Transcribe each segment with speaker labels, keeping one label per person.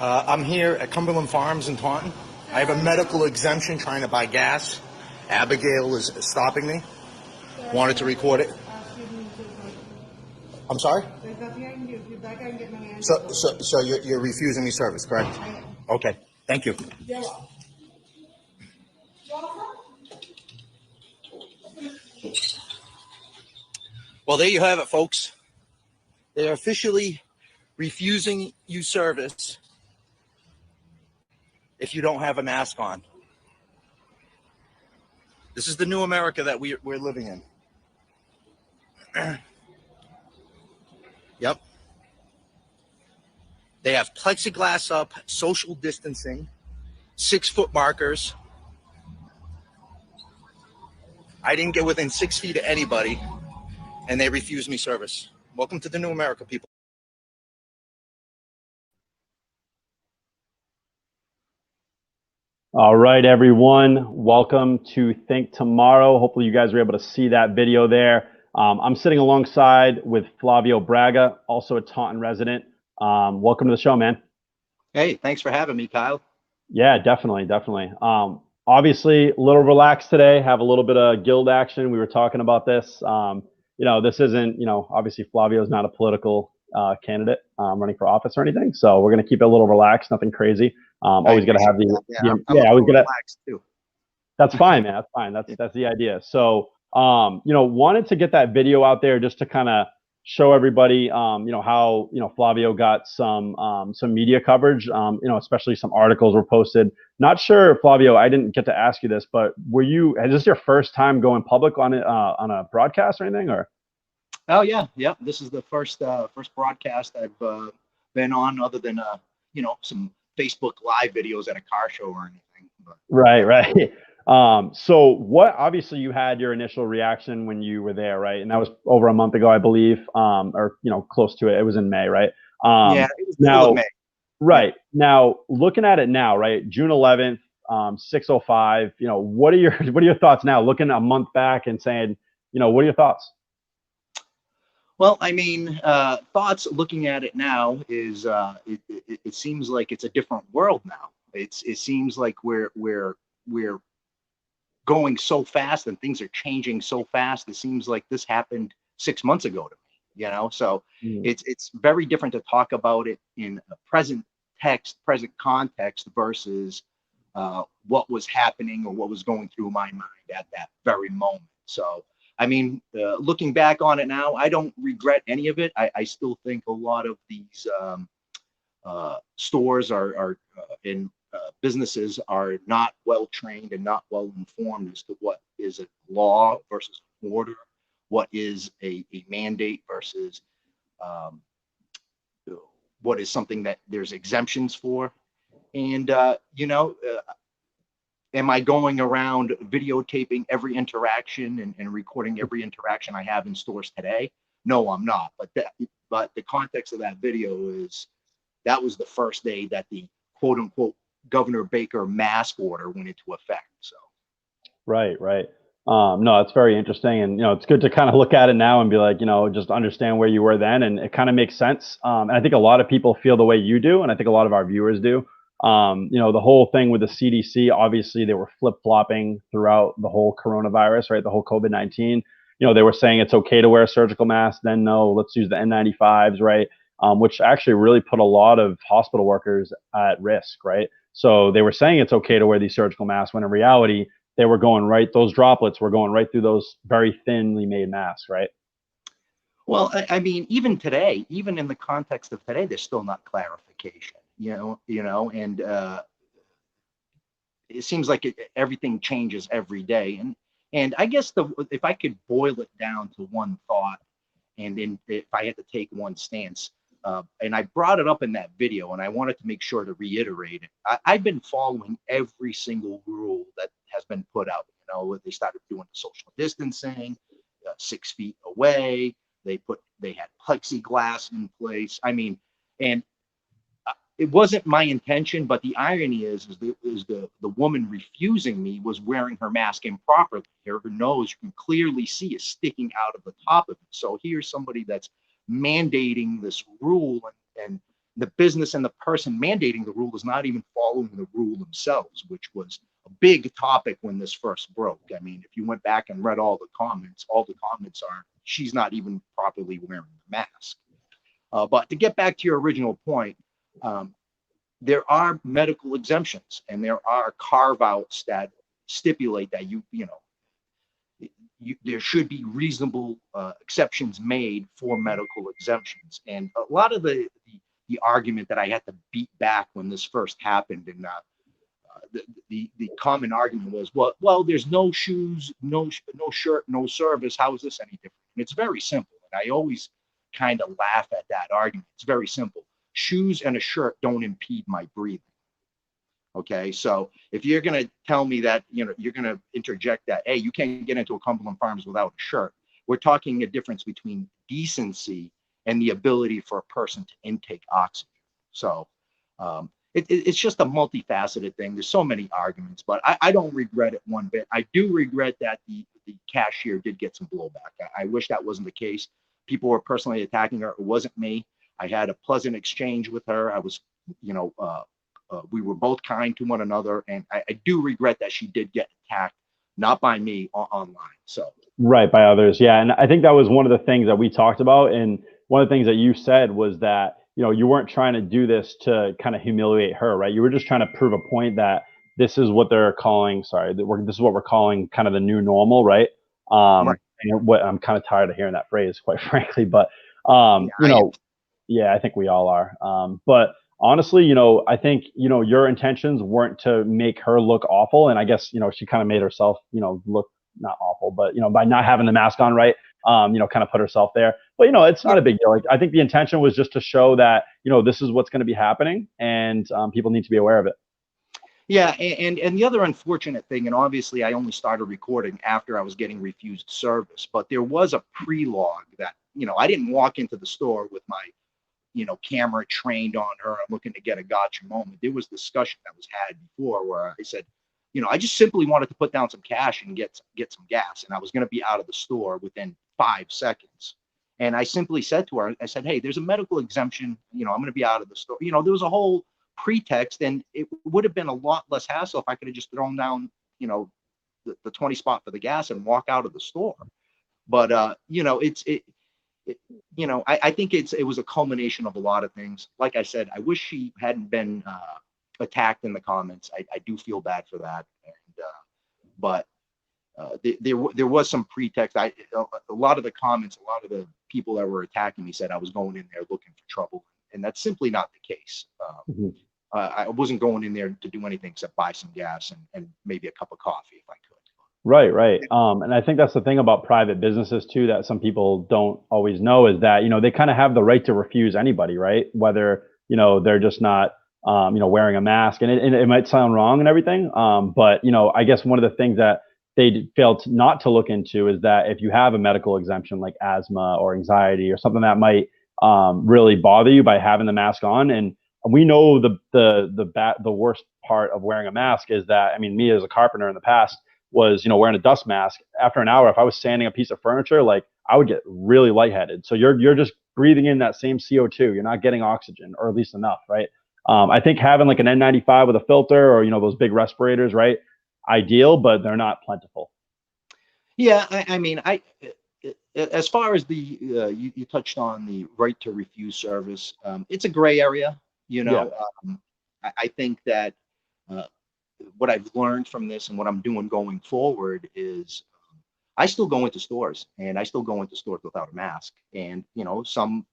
Speaker 1: I'm here at Cumberland Farms in Taunton. I have a medical exemption trying to buy gas. Abigail is stopping me. Wanted to record it. I'm sorry? So you're refusing me service, correct? Okay, thank you. Well, there you have it, folks. They're officially refusing you service if you don't have a mask on. This is the new America that we're living in. Yep. They have plexiglass up, social distancing, 6-foot markers. I didn't get within 6 feet of anybody, and they refused me service. Welcome to the new America, people.
Speaker 2: All right, everyone. Welcome to Think Tomorrow. Hopefully you guys were able to see that video there. I'm sitting alongside with Flavio Braga, also a Taunton resident. Welcome to the show, man.
Speaker 3: Hey, thanks for having me, Kyle.
Speaker 2: Yeah, definitely. Obviously, a little relaxed today, have a little bit of guild action. We were talking about this. This isn't, obviously Flavio's not a political candidate running for office or anything. So we're going to keep it a little relaxed, nothing crazy. Always got to have always got to relax too. That's fine, man. That's fine. That's the idea. So, wanted to get that video out there just to kind of show everybody, how, Flavio got some media coverage, especially some articles were posted. Not sure, Flavio, I didn't get to ask you this, but is this your first time going public on a broadcast or anything, or?
Speaker 3: Oh yeah. This is the first broadcast I've been on, other than some Facebook Live videos at a car show or anything. But.
Speaker 2: Right. So what, obviously you had your initial reaction when you were there, right? And that was over a month ago, I believe, or, close to it. It was in May, right?
Speaker 3: Yeah, it was middle of May.
Speaker 2: Right. Now, looking at it now, right? June 11th, 6:05, what are your thoughts now, looking a month back and saying, what are your thoughts?
Speaker 3: Well, I mean, thoughts looking at it now is it seems like it's a different world now. It seems like we're going so fast and things are changing so fast. It seems like this happened 6 months ago to me, so it's very different to talk about it in a present context versus what was happening or what was going through my mind at that very moment. So, I mean, looking back on it now, I don't regret any of it. I still think a lot of these stores are in businesses are not well trained and not well informed as to what is a law versus an order, what is a mandate versus what is something that there's exemptions for. And, am I going around videotaping every interaction and recording every interaction I have in stores today? No, I'm not. But the context of that video is that was the first day that the quote unquote Governor Baker mask order went into effect. So.
Speaker 2: Right. No, it's very interesting. And, it's good to kind of look at it now and be like, just understand where you were then. And it kind of makes sense. And I think a lot of people feel the way you do. And I think a lot of our viewers do. The whole thing with the CDC, obviously they were flip-flopping throughout the whole coronavirus, right? The whole COVID-19, they were saying it's okay to wear a surgical mask. Then no, let's use the N95s, right? Which actually really put a lot of hospital workers at risk, right? So they were saying it's okay to wear these surgical masks when in reality, they were going right, those droplets were going right through those very thinly made masks, right?
Speaker 3: Well, I mean, even today, even in the context of today, there's still not clarification, and it seems like everything changes every day. And I guess if I could boil it down to one thought, and if I had to take one stance, and I brought it up in that video, and I wanted to make sure to reiterate it. I've been following every single rule that has been put out. They started doing the social distancing, 6 feet away. They had plexiglass in place. I mean, and it wasn't my intention, but the irony is the woman refusing me was wearing her mask improperly. Her nose, you can clearly see, is sticking out of the top of it. So here's somebody that's mandating this rule and the business and the person mandating the rule is not even following the rule themselves, which was a big topic when this first broke. I mean, if you went back and read all the comments are, she's not even properly wearing the mask. But to get back to your original point, there are medical exemptions and there are carve-outs that stipulate that there should be reasonable exceptions made for medical exemptions. And a lot of the argument that I had to beat back when this first happened, and the common argument was, well, there's no shoes, no shirt, no service. How is this any different? And it's very simple. And I always kind of laugh at that argument. It's very simple. Shoes and a shirt don't impede my breathing. Okay, so if you're going to tell me that, you're going to interject that, hey, you can't get into a Cumberland Farms without a shirt, we're talking a difference between decency and the ability for a person to intake oxygen. So it's just a multifaceted thing. There's so many arguments, but I don't regret it one bit. I do regret that the cashier did get some blowback. I wish that wasn't the case. People were personally attacking her. It wasn't me. I had a pleasant exchange with her. I was, we were both kind to one another, and I do regret that she did get attacked, not by me, online. So
Speaker 2: right, by others, yeah. And I think that was one of the things that we talked about, and one of the things that you said was that you weren't trying to do this to kind of humiliate her, right? You were just trying to prove a point that this is what they're calling, this is what we're calling kind of the new normal, right?
Speaker 3: right.
Speaker 2: And what I'm kind of tired of hearing that phrase, quite frankly, but yeah, I think we all are. But honestly, I think, your intentions weren't to make her look awful. And I guess, she kind of made herself, look not awful, but, by not having the mask on, right. Kind of put herself there. But, it's not a big deal. Like, I think the intention was just to show that, this is what's going to be happening, and people need to be aware of it.
Speaker 3: Yeah, and the other unfortunate thing, and obviously I only started recording after I was getting refused service, but there was a pre-log that, I didn't walk into the store with my camera trained on her. I'm looking to get a gotcha moment. There was discussion that was had before where I said, I just simply wanted to put down some cash and get some gas. And I was going to be out of the store within 5 seconds. And I simply said to her, I said, hey, there's a medical exemption. I'm going to be out of the store. There was a whole pretext, and it would have been a lot less hassle if I could have just thrown down, the 20 spot for the gas and walk out of the store. But, I think it was a culmination of a lot of things. Like I said, I wish she hadn't been attacked in the comments. I do feel bad for that. And, but there was some pretext. A lot of the comments, a lot of the people that were attacking me said I was going in there looking for trouble. And that's simply not the case. I wasn't going in there to do anything except buy some gas and maybe a cup of coffee if I could.
Speaker 2: Right. And I think that's the thing about private businesses too, that some people don't always know, is that, they kind of have the right to refuse anybody, right? Whether, they're just not, wearing a mask, and it might sound wrong and everything. But, I guess one of the things that they failed not to look into is that if you have a medical exemption like asthma or anxiety or something that might really bother you by having the mask on. And we know the worst part of wearing a mask is that, me as a carpenter in the past was, wearing a dust mask. After an hour, if I was sanding a piece of furniture, like, I would get really lightheaded. So you're just breathing in that same CO2. You're not getting oxygen, or at least enough, right? I think having like an N95 with a filter, or, those big respirators, right? Ideal, but they're not plentiful.
Speaker 3: Yeah, as far as you touched on the right to refuse service, it's a gray area. I think that what I've learned from this and what I'm doing going forward is I still go into stores, and I still go into stores without a mask. And, some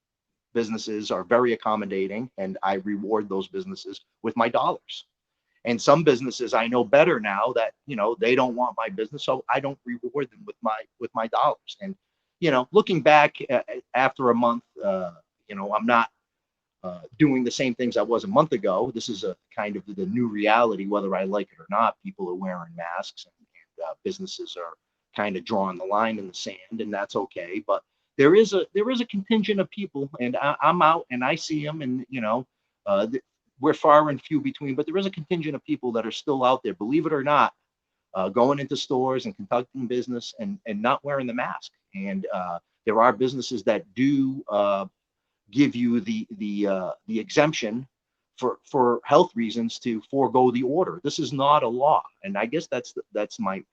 Speaker 3: businesses are very accommodating, and I reward those businesses with my dollars. And some businesses I know better now that, they don't want my business, so I don't reward them with my dollars. And, looking back after a month, I'm not doing the same things I was a month ago. This is a kind of the new reality, whether I like it or not. People are wearing masks, and businesses are kind of drawing the line in the sand, and that's okay. But there is a contingent of people, and I'm out and I see them, and we're far and few between, but there is a contingent of people that are still out there, believe it or not, going into stores and conducting business and not wearing the mask. And there are businesses that do give you the exemption for health reasons to forego the order. This is not a law, and I guess that's my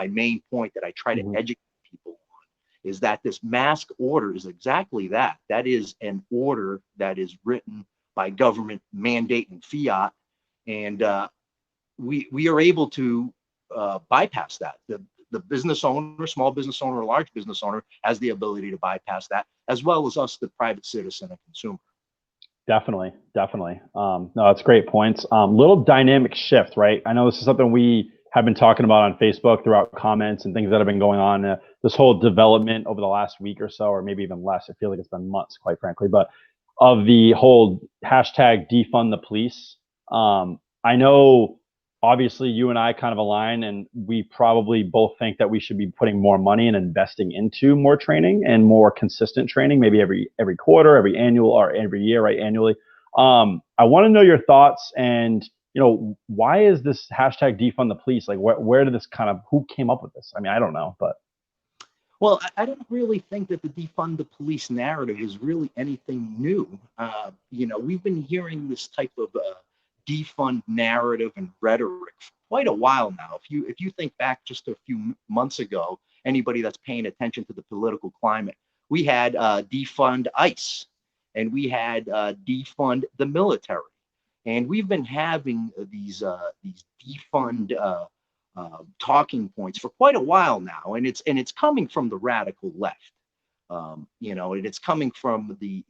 Speaker 3: main point that I try to educate people on, is that this mask order is exactly that. That is an order that is written by government mandate and fiat, and we are able to bypass that. The business owner, small business owner, or large business owner, has the ability to bypass that, as well as us, the private citizen and consumer.
Speaker 2: Definitely, definitely. No, that's great points. Little dynamic shift, right? I know this is something we have been talking about on Facebook throughout comments and things that have been going on. This whole development over the last week or so, or maybe even less. I feel like it's been months, quite frankly. But of the whole hashtag defund the police. I know obviously you and I kind of align, and we probably both think that we should be putting more money and investing into more training and more consistent training, maybe every quarter, every annual, or every year, right? Annually. I want to know your thoughts, and why is this hashtag defund the police? Like, where did this who came up with this? I mean, I don't know, but.
Speaker 3: Well, I don't really think that the defund the police narrative is really anything new. We've been hearing this type of defund narrative and rhetoric for quite a while now. If you think back just a few months ago, anybody that's paying attention to the political climate, we had defund ICE, and we had defund the military, and we've been having these defund talking points for quite a while now, and it's coming from the radical left, and it's coming from the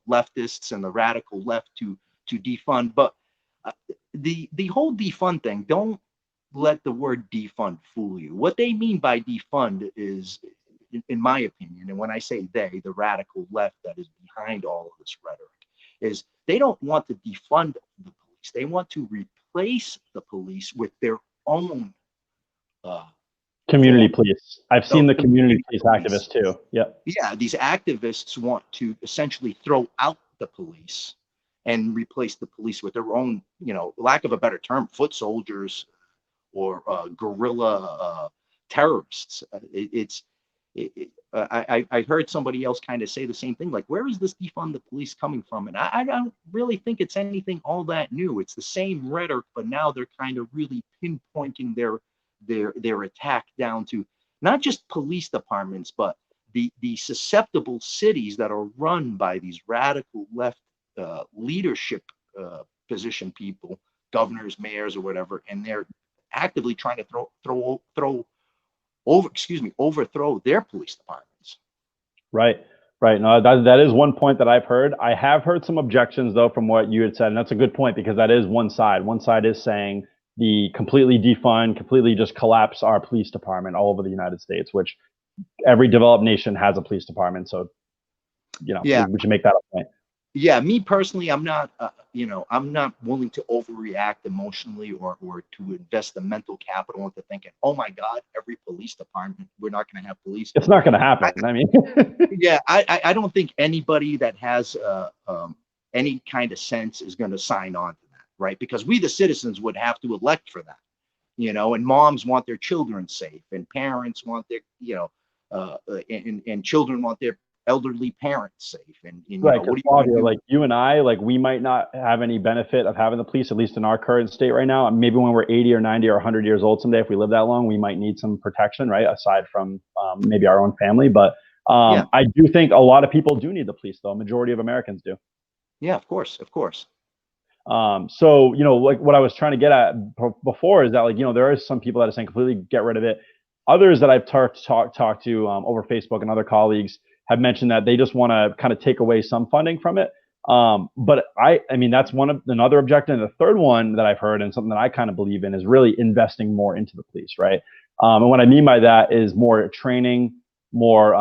Speaker 3: leftists and the radical left to defund. But the whole defund thing, don't let the word defund fool you. What they mean by defund is, in my opinion, and when I say they, the radical left that is behind all of this rhetoric, is they don't want to defund the police. They want to replace the police with their own
Speaker 2: community police. I've seen the community police
Speaker 3: police
Speaker 2: activists too. Yep.
Speaker 3: Yeah, these activists want to essentially throw out the police and replace the police with their own, lack of a better term, foot soldiers or guerrilla terrorists. I heard somebody else kind of say the same thing, like, where is this defund the police coming from? And I don't really think it's anything all that new. It's the same rhetoric, but now they're kind of really pinpointing their attack down to not just police departments, but the susceptible cities that are run by these radical left leadership position people, governors, mayors, or whatever, and they're actively trying to overthrow their police departments.
Speaker 2: Right. No, that is one point that I've heard. I have heard some objections though from what you had said, and that's a good point, because that is one side. One side is saying the completely defund, completely just collapse our police department all over the United States, which every developed nation has a police department. So,
Speaker 3: Yeah.
Speaker 2: we should make that a point.
Speaker 3: Yeah, me personally, I'm not willing to overreact emotionally or to invest the mental capital into thinking, oh my God, every police department, we're not going to have police.
Speaker 2: It's not going to happen.
Speaker 3: Yeah, I don't think anybody that has any kind of sense is going to sign on to that, right? Because we, the citizens, would have to elect for that, and moms want their children safe, and parents want their, and children want their elderly parents safe, and
Speaker 2: right, Flavio, like you and I, like we might not have any benefit of having the police, at least in our current state right now. Maybe when we're 80 or 90 or 100 years old someday, if we live that long, we might need some protection, right? Aside from maybe our own family, but I do think a lot of people do need the police, though. A majority of Americans do.
Speaker 3: Yeah, of course.
Speaker 2: So like what I was trying to get at before is that, like, there are some people that are saying completely get rid of it. Others that I've talked to over Facebook, and other colleagues have mentioned that they just want to kind of take away some funding from it. But I mean, that's another objective. And the third one that I've heard, and something that I kind of believe in, is really investing more into the police, right? And what I mean by that is more training, more,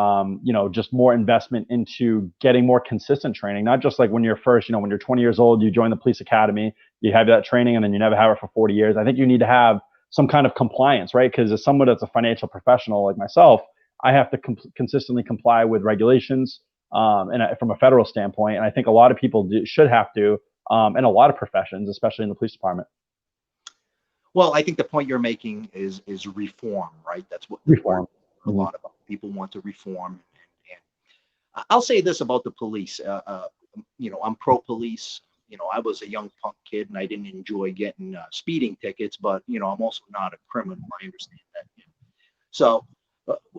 Speaker 2: just more investment into getting more consistent training. Not just like when you're first, when you're 20 years old, you join the police academy, you have that training, and then you never have it for 40 years. I think you need to have some kind of compliance, right? Because as someone that's a financial professional like myself, I have to consistently comply with regulations, and from a federal standpoint. And I think a lot of people should have to, and a lot of professions, especially in the police department.
Speaker 3: Well, I think the point you're making is reform, right? That's what
Speaker 2: reform.
Speaker 3: A lot of people want to reform, and I'll say this about the police. I'm pro-police. I was a young punk kid and I didn't enjoy getting speeding tickets, but I'm also not a criminal. I understand that. So,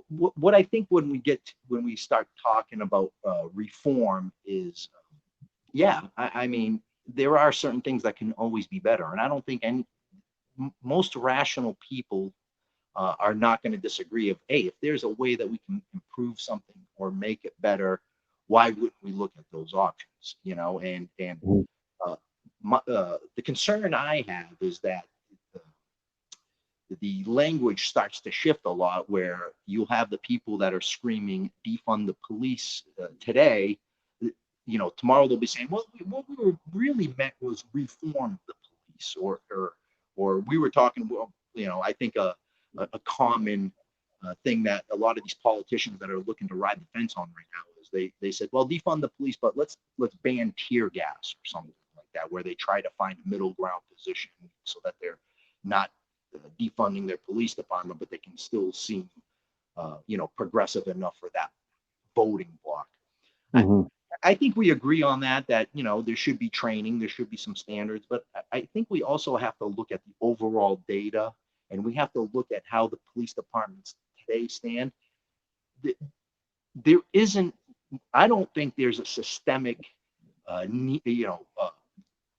Speaker 3: what I think when we start talking about reform is, I mean, there are certain things that can always be better, and I don't think most rational people are not going to disagree of, hey, if there's a way that we can improve something or make it better, why wouldn't we look at those options? And uh, the concern I have is that the language starts to shift a lot, where you'll have the people that are screaming defund the police today. Tomorrow they'll be saying, well, what we were really meant was reform the police, or we were talking, well, I think a common thing that a lot of these politicians that are looking to ride the fence on right now is they said, well, defund the police, but let's ban tear gas or something like that, where they try to find a middle ground position so that they're not defunding their police department, but they can still seem, progressive enough for that voting block.
Speaker 2: Mhm.
Speaker 3: I think we agree on that there should be training, there should be some standards, but I think we also have to look at the overall data, and we have to look at how the police departments today stand. There isn't, I don't think there's a systemic,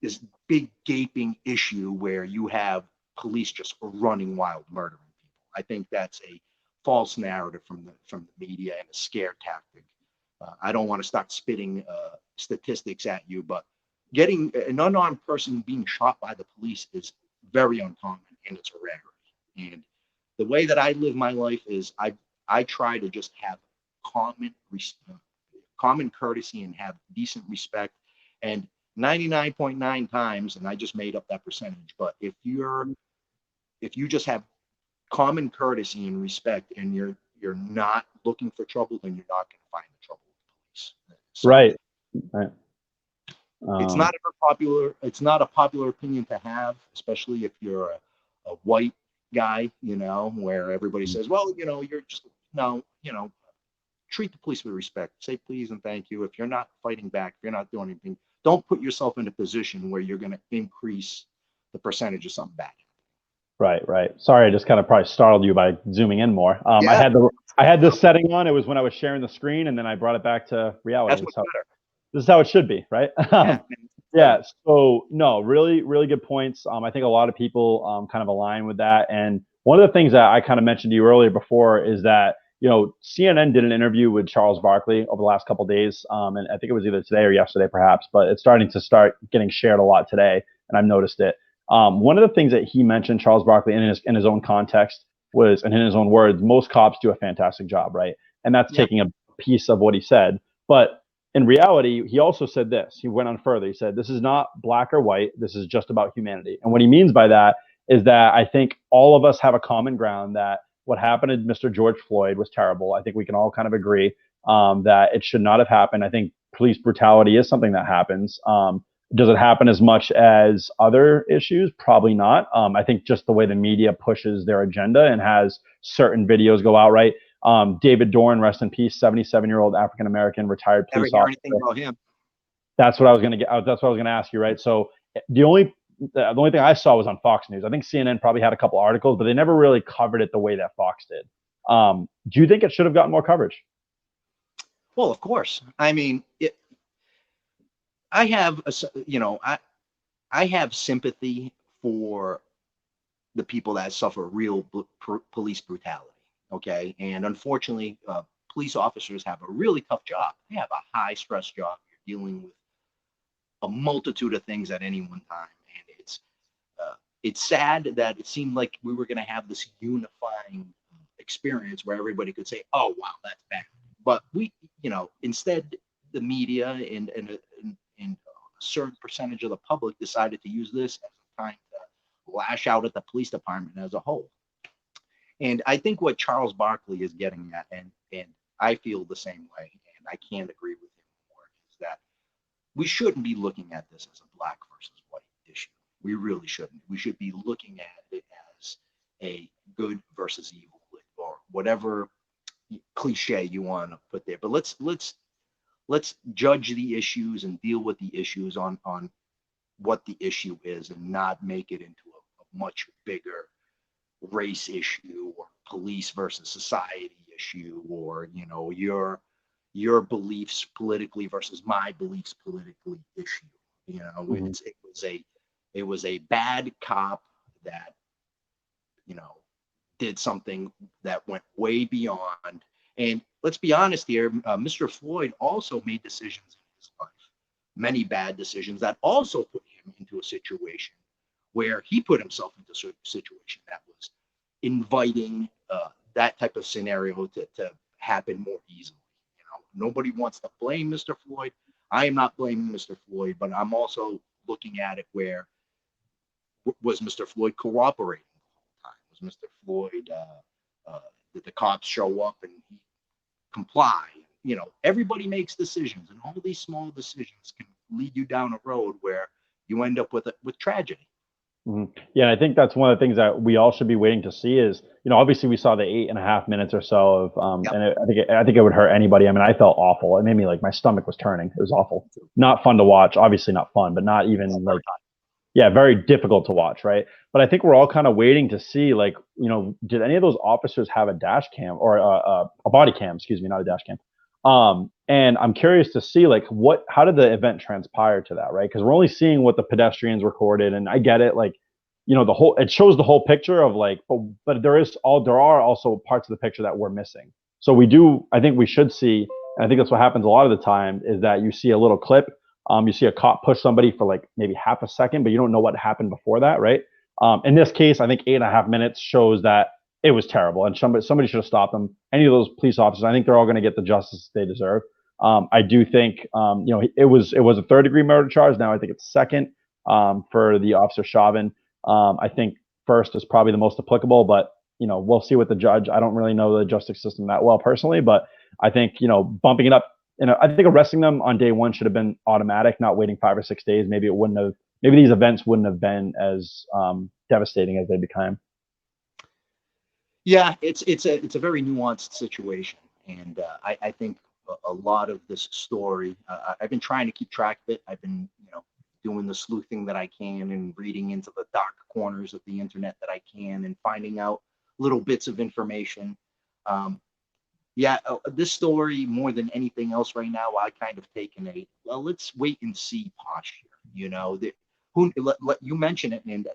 Speaker 3: this big gaping issue where you have police just running wild, murdering people. I think that's a false narrative from the media and a scare tactic. I don't want to start spitting statistics at you, but getting an unarmed person being shot by the police is very uncommon, and it's a rarity. And the way that I live my life is I try to just have common courtesy and have decent respect. And 99.9 times, and I just made up that percentage, but if you just have common courtesy and respect, and you're not looking for trouble, then you're not going to find the trouble with the police. So
Speaker 2: Right.
Speaker 3: it's not a popular opinion to have, especially if you're a white guy, where everybody says, well, you're just, no, treat the police with respect, say please and thank you. If you're not fighting back, if you're not doing anything, don't put yourself in a position where you're going to increase the percentage of something bad.
Speaker 2: Right. Sorry, I just kind of probably startled you by zooming in more.
Speaker 3: Yeah.
Speaker 2: I had this setting on. It was when I was sharing the screen, and then I brought it back to reality.
Speaker 3: That's what's better.
Speaker 2: This is how it should be, right?
Speaker 3: Yeah.
Speaker 2: Yeah. So no, really, really good points. I think a lot of people kind of align with that. And one of the things that I kind of mentioned to you earlier before is that CNN did an interview with Charles Barkley over the last couple of days, and I think it was either today or yesterday, perhaps. But it's starting to getting shared a lot today, and I've noticed it. One of the things that he mentioned, Charles Barkley, in his own context was, and in his own words, most cops do a fantastic job, right? And that's taking a piece of what he said. But in reality, he also said this. He went on further. He said, this is not black or white. This is just about humanity. And what he means by that is that I think all of us have a common ground that what happened to Mr. George Floyd was terrible. I think we can all kind of agree that it should not have happened. I think police brutality is something that happens. Does it happen as much as other issues? Probably not. I think just the way the media pushes their agenda and has certain videos go out, right? David Dorn, rest in peace, 77-year-old African-American retired police officer.
Speaker 3: Never hear anything about him.
Speaker 2: That's what I was going to get. That's what I was going to ask you, right? So the only thing I saw was on Fox News. I think CNN probably had a couple articles, but they never really covered it the way that Fox did. Do you think it should have gotten more coverage?
Speaker 3: Well, of course. I mean, I have I have sympathy for the people that suffer real police brutality. Okay, and unfortunately, police officers have a really tough job. They have a high stress job. You're dealing with a multitude of things at any one time, and it's sad that it seemed like we were going to have this unifying experience where everybody could say, "Oh, wow, that's bad," but instead, the media and a certain percentage of the public decided to use this as a time to lash out at the police department as a whole. And I think what Charles Barkley is getting at, and I feel the same way, and I can't agree with him more, is that we shouldn't be looking at this as a black versus white issue. We really shouldn't. We should be looking at it as a good versus evil, or whatever cliche you want to put there. But let's let's judge the issues and deal with the issues on what the issue is, and not make it into a much bigger race issue or police versus society issue, or your beliefs politically versus my beliefs politically issue.
Speaker 2: Mhm.
Speaker 3: It was a bad cop that did something that went way beyond. And let's be honest here, Mr. Floyd also made decisions in his life, many bad decisions that also put him into a situation where he put himself into a situation that was inviting that type of scenario to happen more easily. Nobody wants to blame Mr. Floyd. I am not blaming Mr. Floyd, but I'm also looking at it where was Mr. Floyd cooperating the whole time? Was Mr. Floyd did the cops show up and he comply? Everybody makes decisions, and all these small decisions can lead you down a road where you end up with tragedy.
Speaker 2: Mhm. Yeah, I think that's one of the things that we all should be waiting to see is, obviously we saw the 8.5 minutes or so of,
Speaker 3: Yep.
Speaker 2: and I think it would hurt anybody. I mean, I felt awful. It made me like my stomach was turning. It was awful. Not fun to watch. Obviously not fun, but not even like, yeah, very difficult to watch, right? But I think we're all kind of waiting to see, like, did any of those officers have a dash cam or a body cam? Excuse me, not a dash cam. And I'm curious to see, like, how did the event transpire to that, right? Because we're only seeing what the pedestrians recorded, and I get it, like, it shows the whole picture of like, but there are also parts of the picture that we're missing. So I think we should see, and I think that's what happens a lot of the time, is that you see a little clip, you see a cop push somebody for like maybe half a second, but you don't know what happened before that, right? In this case, I think 8.5 minutes shows that it was terrible, and somebody should have stopped them. Any of those police officers, I think they're all going to get the justice they deserve. I do think, it was a third-degree murder charge. Now I think it's second for the officer Chauvin. I think first is probably the most applicable, but we'll see with the judge. I don't really know the justice system that well personally, but I think bumping it up. I think arresting them on day one should have been automatic, not waiting 5 or 6 days. Maybe it wouldn't have. Maybe these events wouldn't have been as devastating as they became.
Speaker 3: Yeah, it's a very nuanced situation, and I think a lot of this story. I've been trying to keep track of it. I've been doing the sleuthing that I can and reading into the dark corners of the internet that I can and finding out little bits of information. Yeah, this story more than anything else right now, I kind of taken let's wait and see posture. You mentioned it, and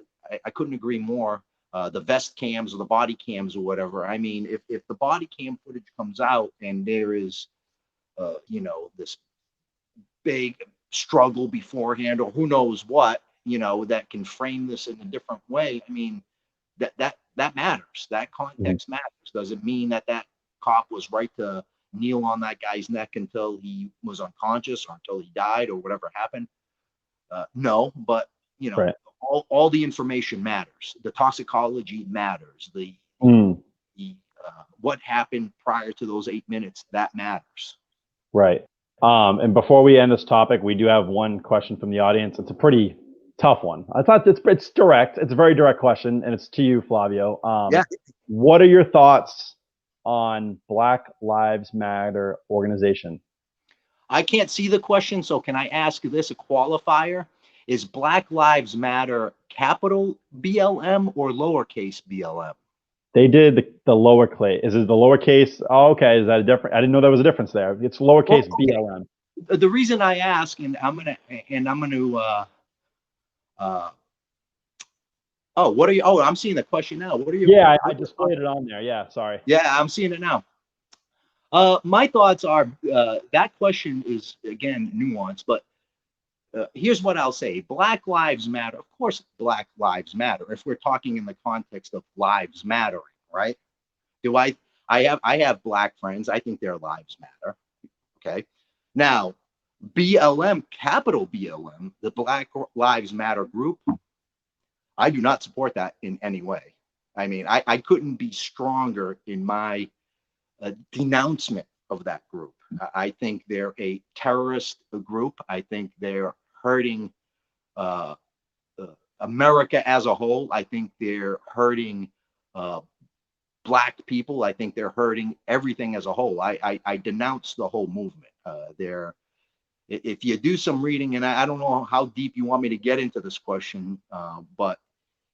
Speaker 3: I couldn't agree more. The vest cams or the body cams or whatever. I mean, if the body cam footage comes out and there is, this big struggle beforehand or who knows what, that can frame this in a different way. I mean, that matters. That context matters. Does it mean that cop was right to kneel on that guy's neck until he was unconscious or until he died or whatever happened? No, but
Speaker 2: Right.
Speaker 3: all the information matters. The toxicology matters. The what happened prior to those 8 minutes, that matters.
Speaker 2: Right. And before we end this topic, we do have one question from the audience. It's a pretty tough one. I thought it's direct. It's a very direct question, and it's to you, Flavio.
Speaker 3: Yeah.
Speaker 2: What are your thoughts on Black Lives Matter organization?
Speaker 3: I can't see the question, so can I ask this, a qualifier? Is Black Lives Matter capital BLM or lowercase BLM?
Speaker 2: They did the lowercase. Is it the lowercase? Oh, okay. Is that a different? I didn't know there was a difference there. It's lowercase BLM.
Speaker 3: The reason I ask, and I'm gonna oh, what are you? Oh, I'm seeing the question now. What are you?
Speaker 2: Yeah, I displayed it on there. Yeah, sorry.
Speaker 3: Yeah, I'm seeing it now. My thoughts are that question is again nuanced, but here's what I'll say: Black Lives Matter. Of course, Black Lives Matter. If we're talking in the context of lives mattering, right? Do I have Black friends? I think their lives matter. Okay. Now, BLM, capital BLM, the Black Lives Matter group, I do not support that in any way. I mean, I couldn't be stronger in my denouncement of that group. I think they're a terrorist group. I think they're hurting America as a whole. I think they're hurting Black people. I think they're hurting everything as a whole. I denounce the whole movement. If you do some reading, and I don't know how deep you want me to get into this question, but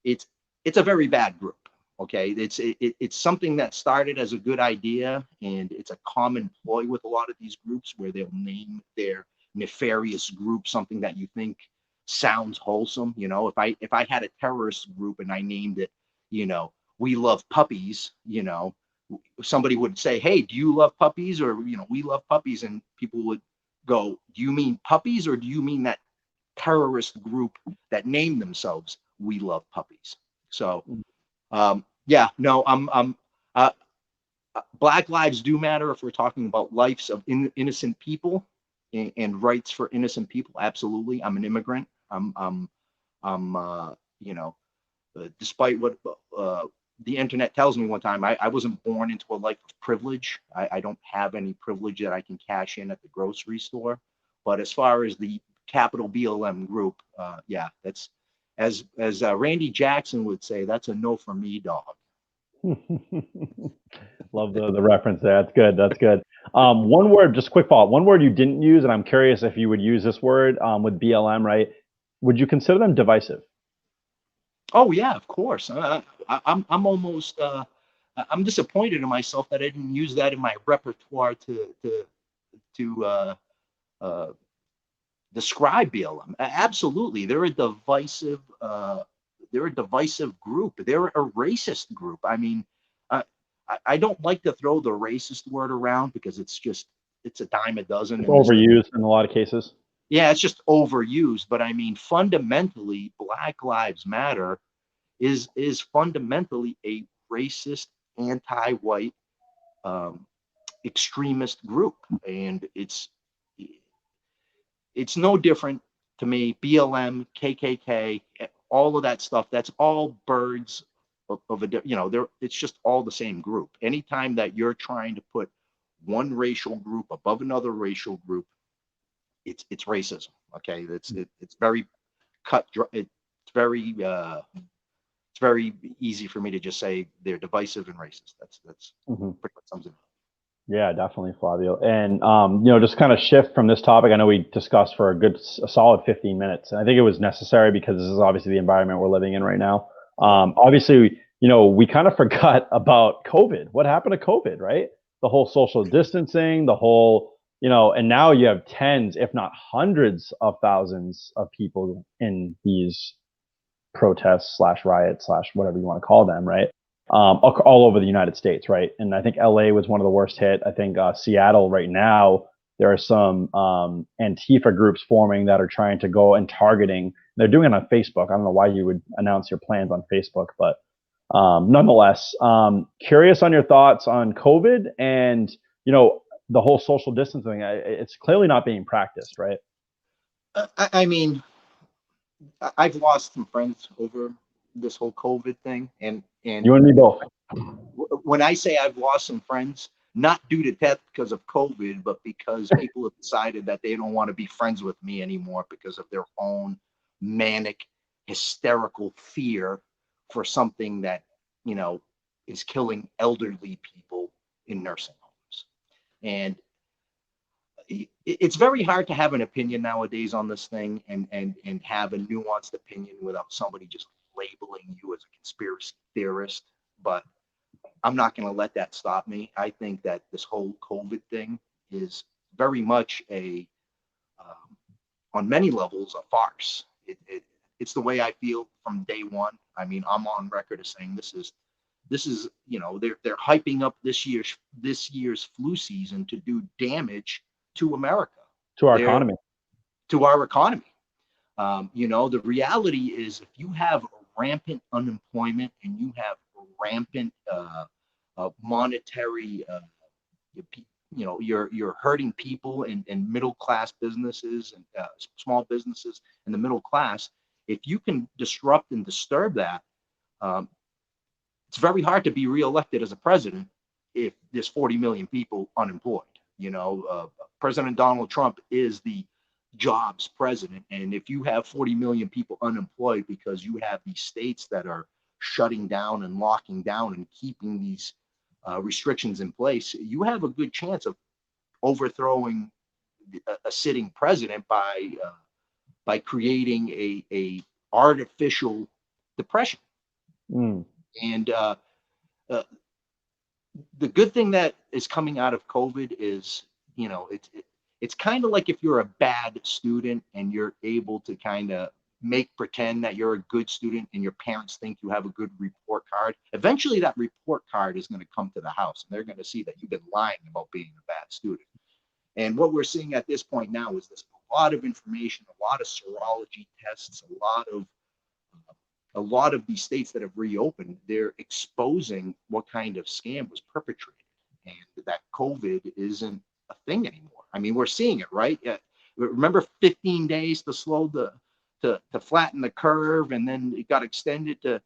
Speaker 3: it's a very bad group. Okay, it's something that started as a good idea, and it's a common ploy with a lot of these groups where they'll name their nefarious group something that you think sounds wholesome. You know, if I had a terrorist group and I named it, you know, we love puppies, you know, somebody would say, hey, do you love puppies? Or, you know, we love puppies. And people would go, do you mean puppies, or do you mean that terrorist group that named themselves we love puppies? So yeah, no, uh, Black lives do matter if we're talking about lives of innocent people and rights for innocent people. Absolutely. I'm an immigrant. You know, despite what the internet tells me one time, I wasn't born into a life of privilege. I don't have any privilege that I can cash in at the grocery store. But as far as the capital BLM group, yeah, that's as Randy Jackson would say, that's a no for me, dog.
Speaker 2: Love the reference there. That's good. That's good. One word, just quick follow-up. One word you didn't use, and I'm curious if you would use this word with BLM, right? Would you consider them divisive?
Speaker 3: Oh yeah, of course. I'm almost I'm disappointed in myself that I didn't use that in my repertoire to describe BLM. Absolutely, they're a divisive. They're a divisive group. They're a racist group. I mean, uh, I don't like to throw the racist word around because it's a dime a dozen.
Speaker 2: It's
Speaker 3: And
Speaker 2: overused in a lot of cases.
Speaker 3: yeah, it's just overused. But I mean, fundamentally, Black Lives Matter is fundamentally a racist, anti-white, um, extremist group, and it's no different to me. BLM, KKK, all of that stuff. That's all birds of a, you know, it's just all the same group. Anytime that you're trying to put one racial group above another racial group, it's racism. Okay, it's very it's very it's very easy for me to just say they're divisive and racist. That's pretty much sums it up.
Speaker 2: Yeah, definitely, Flavio. And just kind of shift from this topic. I know we discussed for a solid 15 minutes, and I think it was necessary because this is obviously the environment we're living in right now. Obviously, we kind of forgot about COVID. What happened to COVID, right? The whole social distancing, the whole, and now you have tens, if not hundreds of thousands of people in these protests slash riots slash whatever you want to call them, right? All over the United States, right? And I think LA was one of the worst hit. I think Seattle right now, there are some Antifa groups forming that are trying to go and targeting. They're doing it on Facebook. I don't know why you would announce your plans on Facebook, but nonetheless, curious on your thoughts on COVID and, the whole social distancing. It's clearly not being practiced, right?
Speaker 3: I mean, I've lost some friends over this whole COVID thing, and
Speaker 2: You and me both.
Speaker 3: when I say I've lost some friends, not due to death because of COVID, but because people have decided that they don't want to be friends with me anymore because of their own manic, hysterical fear for something that, is killing elderly people in nursing homes. And it's very hard to have an opinion nowadays on this thing and have a nuanced opinion without somebody just labeling you as a conspiracy theorist. But I'm not going to let that stop me. I think that this whole COVID thing is very much on many levels, a farce. It's the way I feel from day one. I mean, I'm on record as saying this is, they're hyping up this year's flu season to do damage to America,
Speaker 2: To our economy.
Speaker 3: To our economy. The reality is if you have rampant unemployment and you have rampant monetary, you're hurting people in middle class businesses and small businesses in the middle class. If you can disrupt and disturb that, it's very hard to be reelected as a president if there's 40 million people unemployed. President Donald Trump is the jobs president. And if you have 40 million people unemployed because you have these states that are shutting down and locking down and keeping these restrictions in place, you have a good chance of overthrowing a sitting president by creating a artificial depression.
Speaker 2: Mm.
Speaker 3: And the good thing that is coming out of COVID is, it's kind of like if you're a bad student and you're able to kind of pretend that you're a good student and your parents think you have a good report card. Eventually that report card is going to come to the house and they're going to see that you've been lying about being a bad student. And what we're seeing at this point now is there's a lot of information, a lot of serology tests, a lot of these states that have reopened, they're exposing what kind of scam was perpetrated, and that COVID isn't a thing anymore. I mean, we're seeing it, right? Remember 15 days to to flatten the curve, and then it got extended to,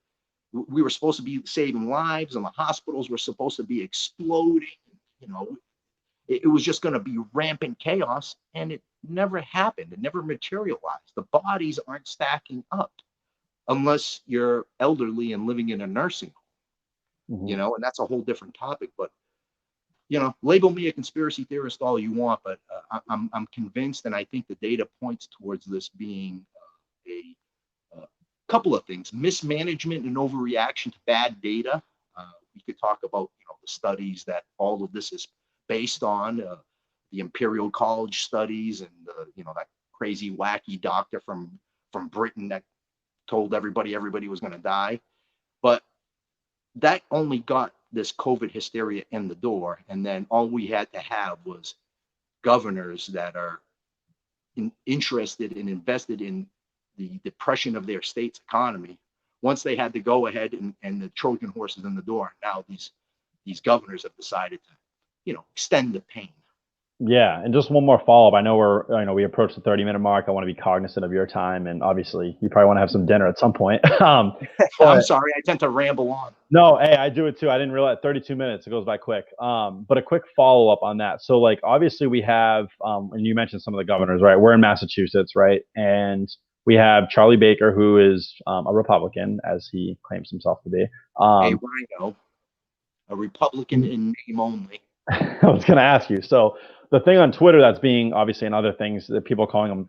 Speaker 3: we were supposed to be saving lives and the hospitals were supposed to be exploding. It was just going to be rampant chaos, and it never happened. It never materialized. The bodies aren't stacking up unless you're elderly and living in a nursing home,
Speaker 2: Mm-hmm.
Speaker 3: and that's a whole different topic. But, label me a conspiracy theorist all you want, but I'm convinced, and I think the data points towards this being a couple of things: mismanagement and overreaction to bad data. We could talk about, the studies that all of this is based on, the Imperial College studies, and that crazy wacky doctor from Britain that told everybody was going to die. But that only got this COVID hysteria in the door. And then all we had to have was governors that are interested and invested in the depression of their state's economy. Once they had to go ahead and the Trojan horse is in the door, now these governors have decided to, extend the pain.
Speaker 2: Yeah, and just one more follow-up. I know we approached the 30-minute mark. I want to be cognizant of your time, and obviously you probably want to have some dinner at some point.
Speaker 3: I'm sorry, I tend to ramble on.
Speaker 2: No, hey, I do it too. I didn't realize 32 minutes, it goes by quick. But a quick follow-up on that. So, like, obviously we have, and you mentioned some of the governors, right? We're in Massachusetts, right? And we have Charlie Baker, who is a Republican, as he claims himself to be.
Speaker 3: Hey, Rhino, a Republican in name only.
Speaker 2: I was going to ask you. So the thing on Twitter that's being, obviously, and other things that people are calling him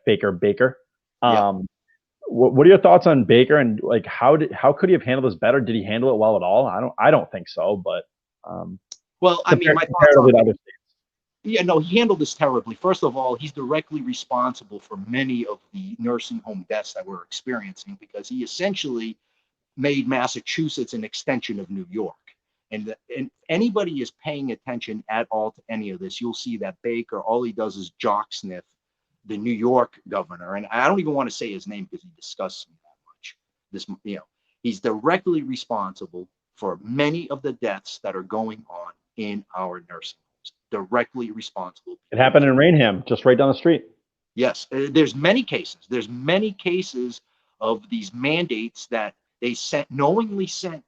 Speaker 2: #Faker Baker. What are your thoughts on Baker, and like how could he have handled this better? Did he handle it well at all? I don't think so, but
Speaker 3: well, I mean, my thoughts on he handled this terribly. First of all, he's directly responsible for many of the nursing home deaths that we're experiencing, because he essentially made Massachusetts an extension of New York. And anybody is paying attention at all to any of this, you'll see that Baker, all he does is jock sniff the New York governor. And I don't even want to say his name because he disgusts me that much. He's directly responsible for many of the deaths that are going on in our nursing homes. Directly responsible.
Speaker 2: It happened in Rainham, just right down the street.
Speaker 3: Yes, there's many cases. There's many cases of these mandates that they knowingly sent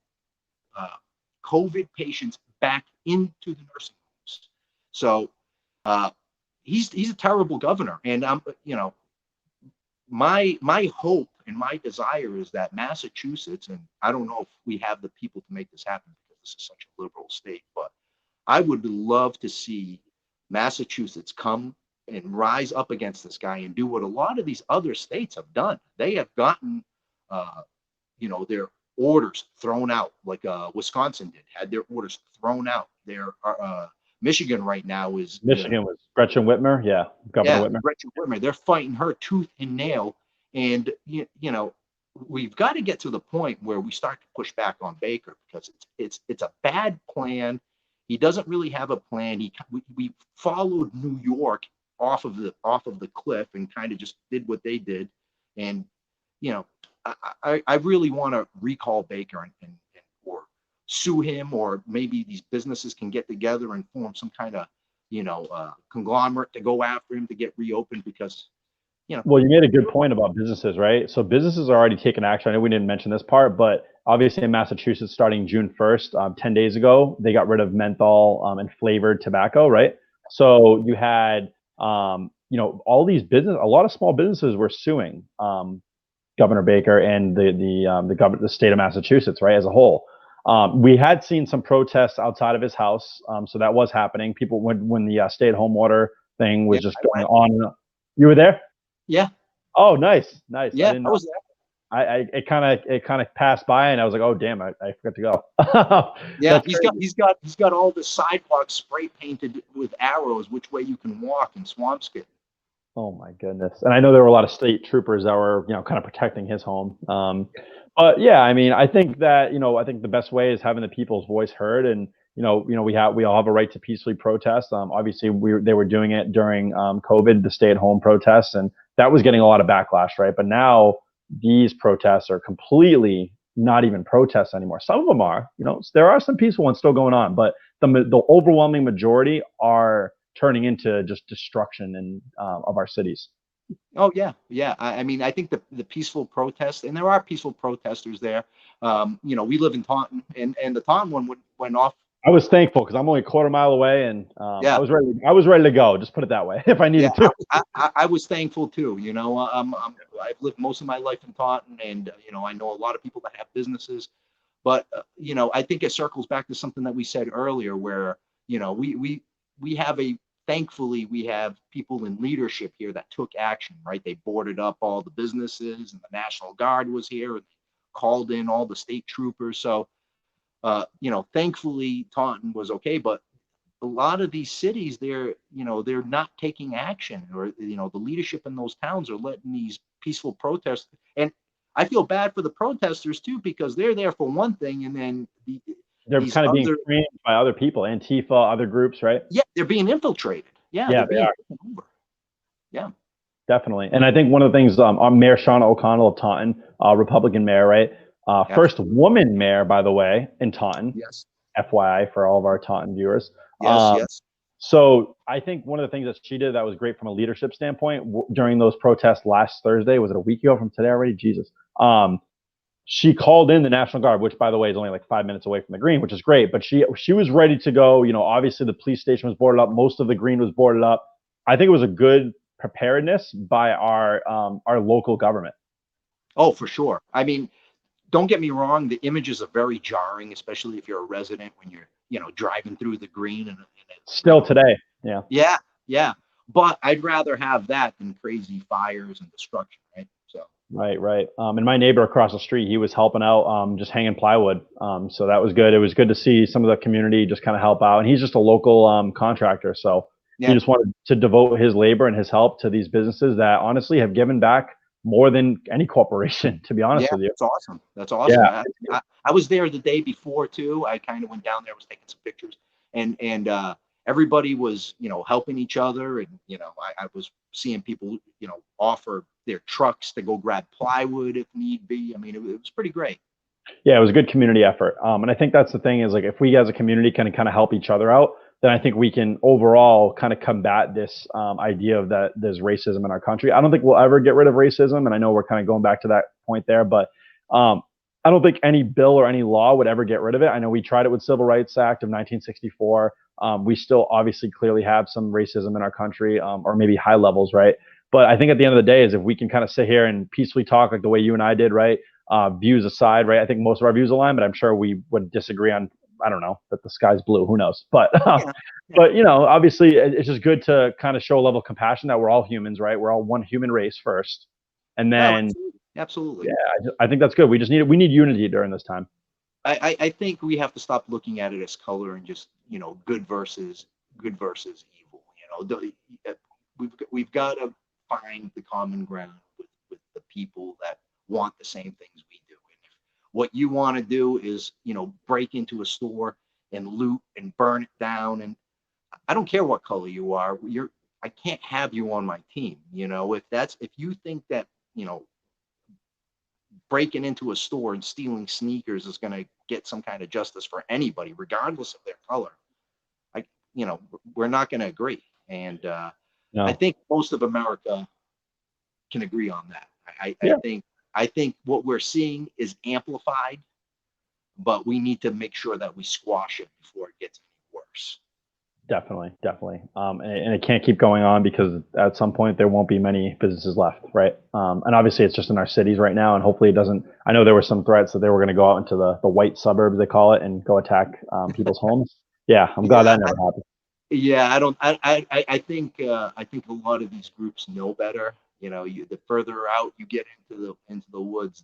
Speaker 3: COVID patients back into the nursing homes. So he's a terrible governor, and my hope and my desire is that Massachusetts, and I don't know if we have the people to make this happen because this is such a liberal state, but I would love to see Massachusetts come and rise up against this guy and do what a lot of these other states have done. They have gotten their orders thrown out, like Wisconsin had their orders thrown out. Michigan right now is
Speaker 2: Michigan was Gretchen Whitmer, Governor Whitmer.
Speaker 3: Gretchen Whitmer. They're fighting her tooth and nail, and we've got to get to the point where we start to push back on Baker, because it's a bad plan. He doesn't really have a plan. We followed New York off of the cliff and kind of just did what they did, and I really want to recall Baker and or sue him, or maybe these businesses can get together and form some kind of conglomerate to go after him to get reopened, because
Speaker 2: Well, you made a good point about businesses, right? So businesses are already taking action. I know we didn't mention this part, but obviously in Massachusetts, starting June 1st, 10 days ago, they got rid of menthol and flavored tobacco, right? So you had all these a lot of small businesses were suing Governor Baker and the state of Massachusetts, right, as a whole. We had seen some protests outside of his house, so that was happening. People, when the stay-at-home order thing was
Speaker 3: Yeah,
Speaker 2: just
Speaker 3: I
Speaker 2: going
Speaker 3: went.
Speaker 2: on and on. You were there?
Speaker 3: Yeah,
Speaker 2: Oh, nice, nice. I
Speaker 3: yeah,
Speaker 2: didn't
Speaker 3: I
Speaker 2: know.
Speaker 3: was there.
Speaker 2: It kind of passed by, and I was like, oh damn, I forgot to go.
Speaker 3: Yeah,
Speaker 2: That's crazy.
Speaker 3: he's got all the sidewalks spray painted with arrows, which way you can walk in Swampscott.
Speaker 2: Oh my goodness. And I know there were a lot of state troopers that were, kind of protecting his home. But yeah, I mean, I think that, I think the best way is having the people's voice heard. And, we all have a right to peacefully protest. Obviously they were doing it during COVID, the stay at home protests, and that was getting a lot of backlash, right? But now these protests are completely not even protests anymore. Some of them are, there are some peaceful ones still going on, but the overwhelming majority are turning into just destruction of our cities.
Speaker 3: Oh yeah, yeah. I mean, I think the peaceful protest, and there are peaceful protesters there. We live in Taunton, and the Taunton one went off.
Speaker 2: I was thankful because I'm only a quarter mile away, and I
Speaker 3: Yeah,
Speaker 2: was ready. I was ready to go. Just put it that way, if I
Speaker 3: yeah.
Speaker 2: needed to.
Speaker 3: I was thankful too. I've lived most of my life in Taunton, and I know a lot of people that have businesses. But I think it circles back to something that we said earlier, where we have a thankfully we have people in leadership here that took action. Right, they boarded up all the businesses, and the National Guard was here, and called in all the state troopers. So thankfully Taunton was okay, but a lot of these cities, they're not taking action, or the leadership in those towns are letting these peaceful protests. And I feel bad for the protesters too, because they're there for one thing, and then
Speaker 2: They're
Speaker 3: these
Speaker 2: kind of being
Speaker 3: other,
Speaker 2: framed by other people, Antifa, other groups, right?
Speaker 3: yeah, they're being infiltrated. Yeah,
Speaker 2: Yeah,
Speaker 3: they're
Speaker 2: they
Speaker 3: being
Speaker 2: are.
Speaker 3: taken over. Yeah,
Speaker 2: Definitely. And I think one of the things, our Mayor Shauna O'Connell of Taunton, Republican mayor, right?
Speaker 3: yeah,
Speaker 2: First woman mayor, by the way, in Taunton.
Speaker 3: yes,
Speaker 2: FYI for all of our Taunton viewers.
Speaker 3: yes, yes.
Speaker 2: So I think one of the things that she did that was great from a leadership standpoint during those protests last Thursday, was it a week ago from today already? Jesus. She called in the National Guard, which by the way is only like 5 minutes away from the green, which is great. But she was ready to go. Obviously the police station was boarded up. Most of the green was boarded up. I think it was a good preparedness by our local government.
Speaker 3: Oh, for sure. I mean, don't get me wrong, the images are very jarring, especially if you're a resident, when you're driving through the green, and it's
Speaker 2: Still today. Yeah.
Speaker 3: yeah, yeah. But I'd rather have that than crazy fires and destruction, right? So
Speaker 2: Right, right. And my neighbor across the street, he was helping out, just hanging plywood. So that was good. It was good to see some of the community just kind of help out. And he's just a local contractor, so he
Speaker 3: yeah,
Speaker 2: just wanted to devote his labor and his help to these businesses that honestly have given back more than any corporation. To be honest
Speaker 3: yeah,
Speaker 2: with you.
Speaker 3: that's awesome. That's awesome.
Speaker 2: Yeah,
Speaker 3: I was there the day before too. I kind of went down there, was taking some pictures, and everybody was helping each other, and I was seeing people offer their trucks to go grab plywood if need be. I mean, it was pretty great.
Speaker 2: yeah, it was a good community effort. And I think that's the thing is, like, if we as a community can kind of help each other out, then I think we can overall kind of combat this idea of that there's racism in our country. I don't think we'll ever get rid of racism, and I know we're kind of going back to that point there, but I don't think any bill or any law would ever get rid of it. I know we tried it with Civil Rights Act of 1964. We still obviously clearly have some racism in our country, or maybe high levels, right? But I think at the end of the day is if we can kind of sit here and peacefully talk like the way you and I did, right? Views aside, right? I think most of our views align, but I'm sure we would disagree on, I don't know, that the sky's blue. Who knows? But
Speaker 3: Yeah, yeah.
Speaker 2: but obviously it's just good to kind of show a level of compassion that we're all humans, right? We're all one human race first, and
Speaker 3: No,
Speaker 2: then
Speaker 3: absolutely.
Speaker 2: yeah, I think that's good. We need unity during this time.
Speaker 3: I think we have to stop looking at it as color and just good versus evil. We've got to find the common ground with the people that want the same things we do. And if what you want to do is break into a store and loot and burn it down, and I don't care what color you are, I can't have you on my team. If you think that breaking into a store and stealing sneakers is going to get some kind of justice for anybody, regardless of their color, I, we're not going to agree. And I
Speaker 2: No.
Speaker 3: think most of America can agree on that.
Speaker 2: Yeah.
Speaker 3: I think what we're seeing is amplified, but we need to make sure that we squash it before it gets any worse.
Speaker 2: Definitely, definitely. And it can't keep going on because at some point there won't be many businesses left, right? And obviously it's just in our cities right now, and hopefully it doesn't. I know there were some threats that they were going to go out into the white suburbs, they call it, and go attack people's homes. Yeah, I'm glad that never happened.
Speaker 3: Yeah, I don't. I think a lot of these groups know better. You know, the further out you get into the woods,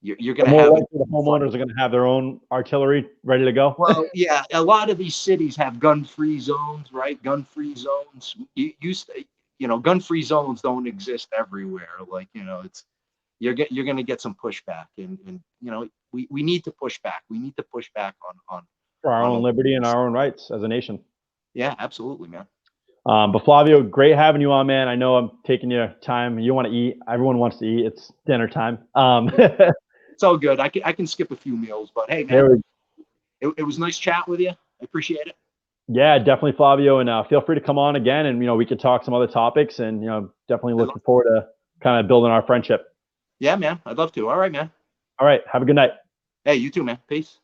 Speaker 3: you're
Speaker 2: The
Speaker 3: going to
Speaker 2: more
Speaker 3: have
Speaker 2: likely the homeowners are going to have their own artillery ready to go.
Speaker 3: well, yeah, a lot of these cities have gun-free zones, right? Gun-free zones. Gun-free zones don't exist everywhere. Like, it's you're going to get some pushback, and we need to push back. We need to push back
Speaker 2: For our
Speaker 3: on
Speaker 2: own liberty and our own rights as a nation.
Speaker 3: yeah, absolutely, man.
Speaker 2: But Flavio, great having you on, man. I know I'm taking your time. You want to eat. Everyone wants to eat. It's dinner time.
Speaker 3: It's all good. I can skip a few meals, but hey, man, it was nice chat with you. I appreciate it.
Speaker 2: Yeah, definitely, Flavio, and feel free to come on again, and we could talk some other topics, and definitely looking forward to kind of building our friendship.
Speaker 3: Yeah, man, I'd love to. All right, man.
Speaker 2: All right, have a good night.
Speaker 3: Hey, you too, man. Peace.